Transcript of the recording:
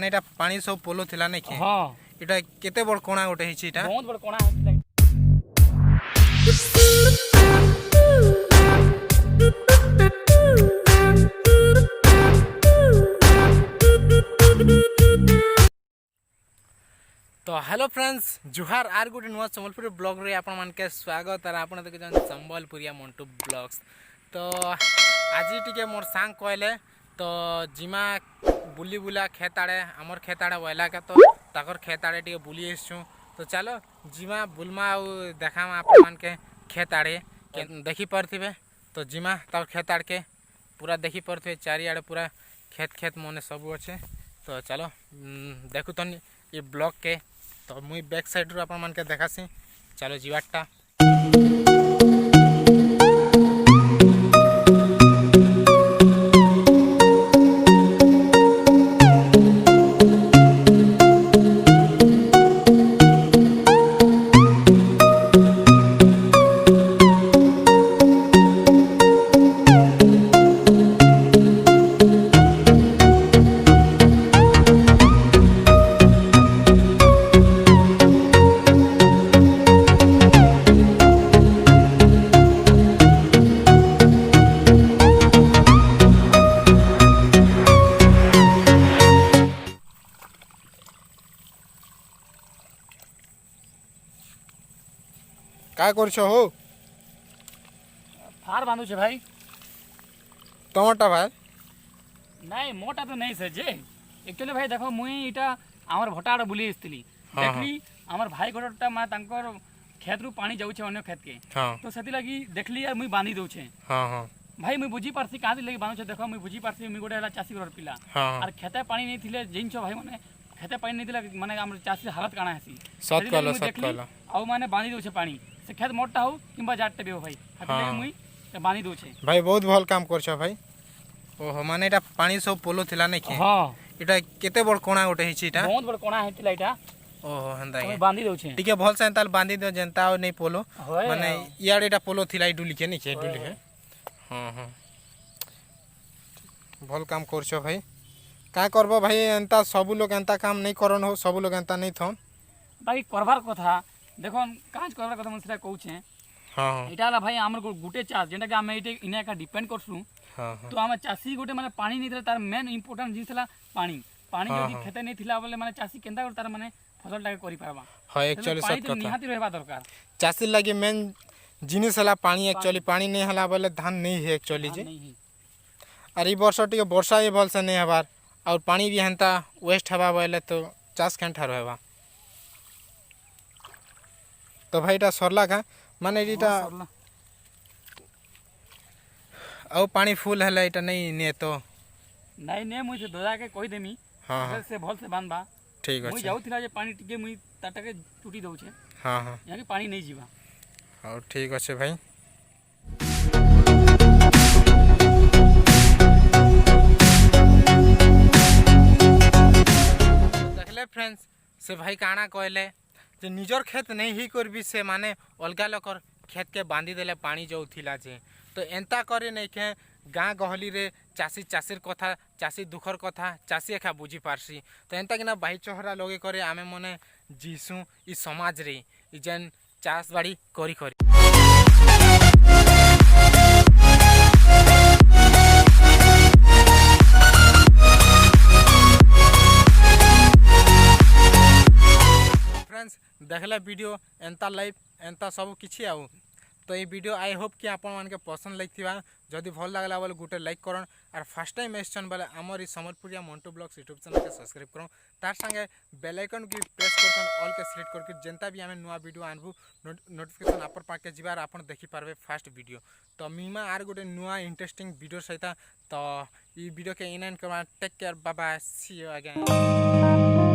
माने एटा पानी सब पोलो थिला नै के हां एटा केते बड़ कोणा गोटे हिची एटा बहुत बड़ कोणा है। तो हेलो फ्रेंड्स जुहार आर गोटे नुआ संबलपुर ब्लॉग रे आपण मान के स्वागत और आपण देख जन संबलपुरिया मंटू ब्लॉग्स। तो आज टिके मोर सांग कहले तो जिमा बुली बुला खेत आड़े आमर खेत आड़े वैला के तो ताकर खेत आड़े टिके बुली आसछु। तो चलो जिमा बुलमा और देखामा आपण मान के खेत आड़े देखि परथिबे। तो जिमा तार खेत आड़ के पूरा देखि परथिबे चारि आड़े पूरा खेत खेत मने सब अच्छे। तो चलो देखु तो ये ब्लॉग के तो मुई बैक साइड रू आपण मान के देखासी। चलो जीवाटा का करछ हो फार बांधु छे भाई टमाटा भाई नहीं मोटा तो नहीं सर जे एक्चुअली भाई देखो मुई इटा हमर भटाड़ बुली आस्तिली देखली हमर भाई गोटा माने तांकर खेत रु पानी जाउ छे अन्य खेत के तो सेति लागि देखली यार मुई बांधी दउ छे। हां हां भाई मुई बुझी पारसी कादी लागि बांधु छे। देखो मुई बुझी पारसी मुई गोटा हला चासी घर पिला और खेते पानी नहीं थिले जिनछो भाई माने खेते पानी नहीं थिले माने हमर चासी हालत काना हेसी सत कहलो आउ माने बांधी दउ छे पानी से खेत मोटा हो किंबा जाटते बेहो भाई हाथले मुई बांधी दउ छे भाई बहुत भल काम करछ भाई। ओहो माने एटा पानी सब पोलो थिला नै के हां एटा केते बड़ कोणा गोटे हिची एटा बहुत बड़ कोणा हेतिला एटा। ओहो हंदा मुई बांधी दउ छे टिके भल से ताल बांधी दो जनता नै पोलो माने यार एटा पोलो थिला डुली के नै के डुली है। हां हां भल काम करछ भाई। का करबो भाई एंता सब लोग एंता काम नहीं करन हो सब लोग एंता नहीं थन भाई करबार कथा देखो काज करबार कथा मनसेला कहू छे। हां एटा ला भाई हमर गुटे चास जेंटा के हम एटे इने का डिपेंड करसु। हां तो हम चासी गुटे माने पानी नहीं तार मेन इंपोर्टेंट जिसला पानी पानी यदि खेते नहीं थिला बोले माने चासी केंदा तार माने फसल टाके करि पारबा। हां एक्चुअली सब कथा निहाती रहबा दरकार चासी लागि मेन जिनिस हला पानी एक्चुअली पानी नहीं हला बोले धान नहीं है एक्चुअली जे अरे ई वर्ष टिके वर्षा ए भल से नहीं हबार और पानी भी हंता वेस्ट हवा बोले तो चास केंठा रहबा। तो भाई एटा सरला का माने एटा औ पानी फुल हला एटा नहीं ने तो नहीं ने मुई से दोदा के कहि देमी। हां से भल से बांधबा ठीक अछि मुई जाउ थिला जे पानी टिके मुई ताटा के टूटी दउ छे। हां हां यानी पानी नहीं जीवा और ठीक अछि भाई। देखले फ्रेंड्स से भाई काना कहले जे निजर खेत नहीं ही करबी से माने अलगा लोकर खेत के बांधी देले पानी जो थिला जे तो एंता करे नहीं के गाँ गहली रे चासी चासीर कथा चासी दुखर कथा चासी एखा बुझी पारसी। तो एंता कि ना भाई चहरा लगे करे आमे मने जीसु ई समाज रे ई जेन चास बाड़ी करी करी फ्रेंड्स देखला वीडियो एंता लाइव एंता सब किछि आउ तो ये वीडियो आई होप कि आपण मान के पसंद लागिथिबा जदि भल लागला बोले गुटे लाइक करन और फर्स्ट टाइम एसछन बोले हमर ई संबलपुरिया मंटू ब्लॉग्स यूट्यूब चैनल के सब्सक्राइब करन तार संगे बेल आइकन की प्रेस करन ऑल के सिलेक्ट करके जेंता भी हमें नुवा वीडियो आनबु नोटिफिकेशन आपन पाके जिबार आपण देखि पारबे फर्स्ट वीडियो। तो मीमा आर गुटे नुवा इंटरेस्टिंग वीडियो सहित तो ई वीडियो के इन एंड करवा take care bye bye see you again.